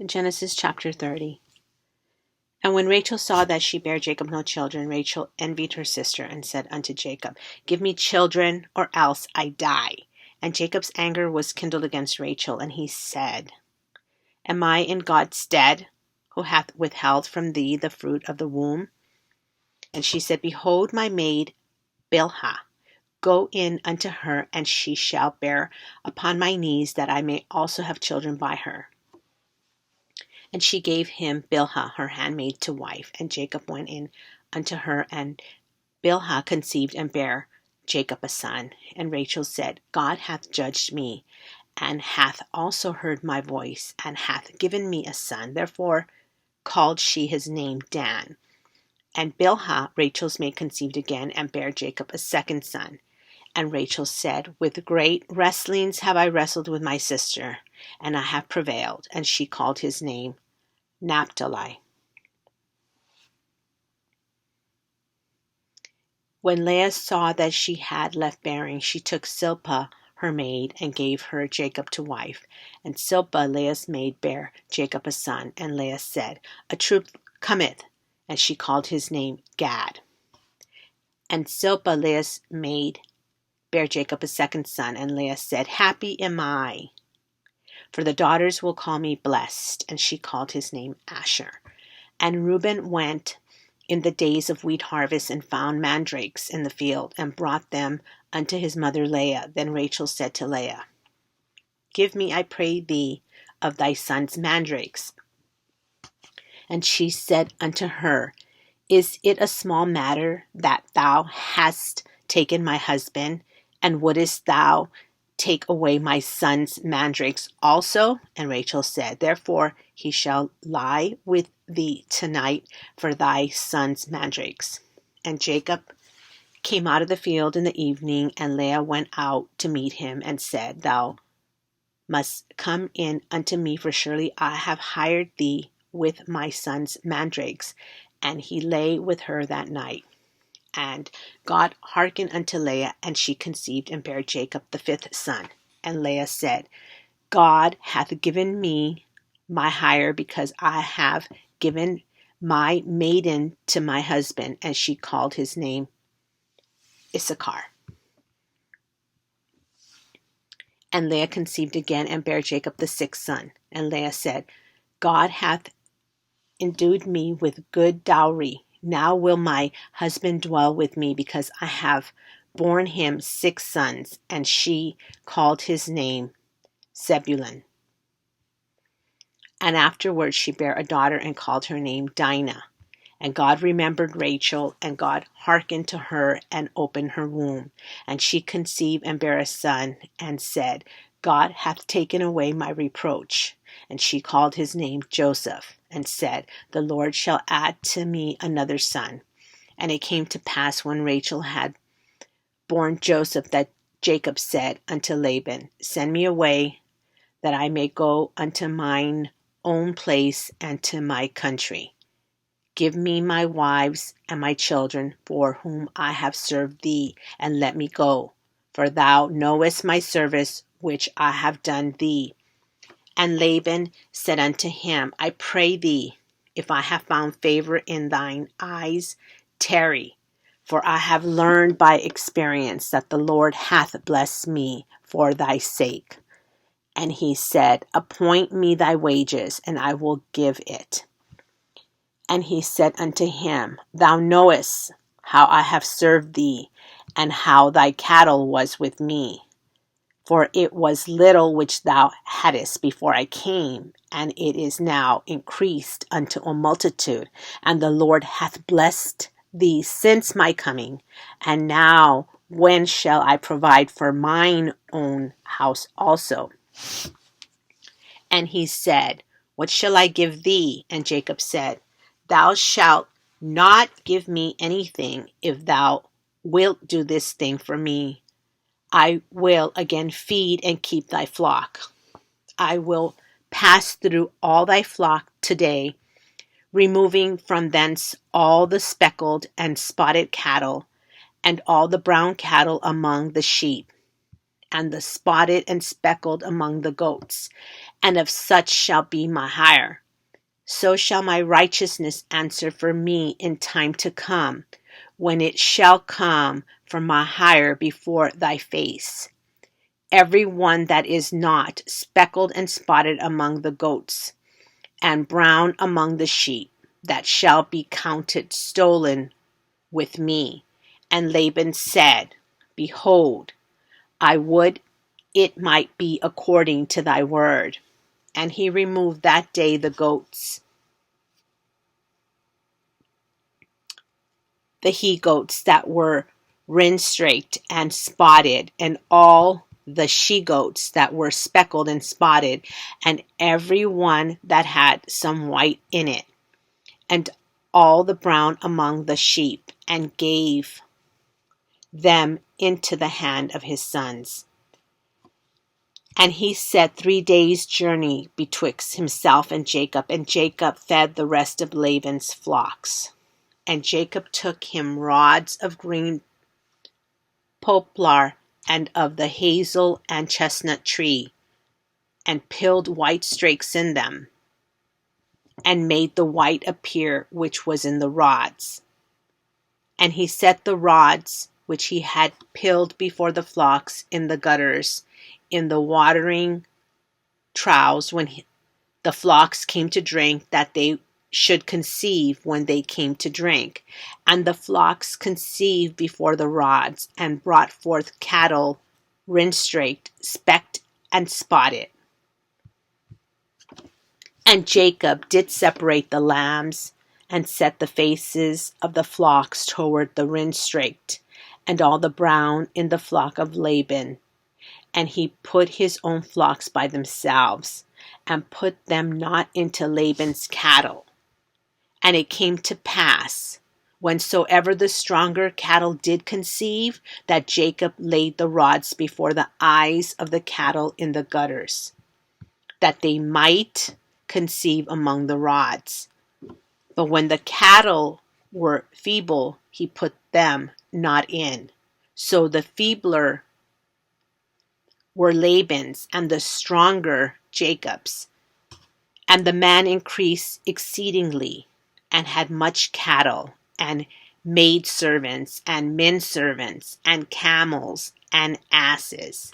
In Genesis chapter 30. And when Rachel saw that she bare Jacob no children, Rachel envied her sister and said unto Jacob, Give me children, or else I die. And Jacob's anger was kindled against Rachel, and he said, Am I in God's stead, who hath withheld from thee the fruit of the womb? And she said, Behold my maid Bilhah. Go in unto her, and she shall bear upon my knees, that I may also have children by her. And she gave him Bilhah, her handmaid, to wife. And Jacob went in unto her, and Bilhah conceived and bare Jacob a son. And Rachel said, God hath judged me, and hath also heard my voice, and hath given me a son. Therefore called she his name Dan. And Bilhah, Rachel's maid, conceived again, and bare Jacob a second son. And Rachel said, With great wrestlings have I wrestled with my sister, and I have prevailed. And she called his name Naphtali. When Leah saw that she had left bearing, she took Zilpah her maid, and gave her Jacob to wife. And Zilpah, Leah's maid, bare Jacob a son. And Leah said, A troop cometh. And she called his name Gad. And Zilpah, Leah's maid, bare Jacob a second son. And Leah said, Happy am I, for the daughters will call me blessed. And she called his name Asher. And Reuben went in the days of wheat harvest, and found mandrakes in the field, and brought them unto his mother Leah. Then Rachel said to Leah, Give me, I pray thee, of thy son's mandrakes. And she said unto her, Is it a small matter that thou hast taken my husband, and wouldest thou take away my son's mandrakes also? And Rachel said, Therefore he shall lie with thee tonight for thy son's mandrakes. And Jacob came out of the field in the evening, and Leah went out to meet him, and said, Thou must come in unto me, for surely I have hired thee with my son's mandrakes. And he lay with her that night. And God hearkened unto Leah, and she conceived and bare Jacob the fifth son. And Leah said, God hath given me my hire, because I have given my maiden to my husband. And she called his name Issachar. And Leah conceived again, and bare Jacob the sixth son. And Leah said, God hath endued me with good dowry. Now will my husband dwell with me, because I have borne him 6 sons. And she called his name Zebulun. And afterwards she bare a daughter, and called her name Dinah. And God remembered Rachel, and God hearkened to her, and opened her womb. And she conceived and bare a son, and said, God hath taken away my reproach. And she called his name Joseph, and said, The Lord shall add to me another son. And it came to pass, when Rachel had born Joseph, that Jacob said unto Laban, Send me away, that I may go unto mine own place and to my country. Give me my wives and my children, for whom I have served thee, and let me go. For thou knowest my service which I have done thee. And Laban said unto him, I pray thee, if I have found favor in thine eyes, tarry. For I have learned by experience that the Lord hath blessed me for thy sake. And he said, Appoint me thy wages, and I will give it. And he said unto him, Thou knowest how I have served thee, and how thy cattle was with me. For it was little which thou hadst before I came, and it is now increased unto a multitude. And the Lord hath blessed thee since my coming. And now when shall I provide for mine own house also? And he said, What shall I give thee? And Jacob said, Thou shalt not give me anything, if thou wilt do this thing for me. I will again feed and keep thy flock. I will pass through all thy flock today, removing from thence all the speckled and spotted cattle, and all the brown cattle among the sheep, and the spotted and speckled among the goats. and of such shall be my hire. So shall my righteousness answer for me in time to come, when it shall come for my hire before thy face. Every one that is not speckled and spotted among the goats, and brown among the sheep, that shall be counted stolen with me. And Laban said, Behold, I would it might be according to thy word. And he removed that day the goats, the he-goats that were ring-straked and spotted, and all the she-goats that were speckled and spotted, and every one that had some white in it, and all the brown among the sheep, and gave them into the hand of his sons. And he set 3 days' journey betwixt himself and Jacob fed the rest of Laban's flocks. And Jacob took him rods of green poplar and of the hazel and chestnut tree, and peeled white strakes in them, and made the white appear which was in the rods. And he set the rods which he had peeled before the flocks in the gutters, in the watering troughs, when the flocks came to drink, that they should conceive when they came to drink. And the flocks conceived before the rods, and brought forth cattle ring-straked, specked, and spotted. And Jacob did separate the lambs, and set the faces of the flocks toward the ring-straked, and all the brown in the flock of Laban. And he put his own flocks by themselves, and put them not into Laban's cattle. And it came to pass, whensoever the stronger cattle did conceive, that Jacob laid the rods before the eyes of the cattle in the gutters, that they might conceive among the rods. But when the cattle were feeble, he put them not in. So the feebler were Laban's, and the stronger Jacob's. And the man increased exceedingly, and had much cattle, and maid servants, and men servants, and camels, and asses.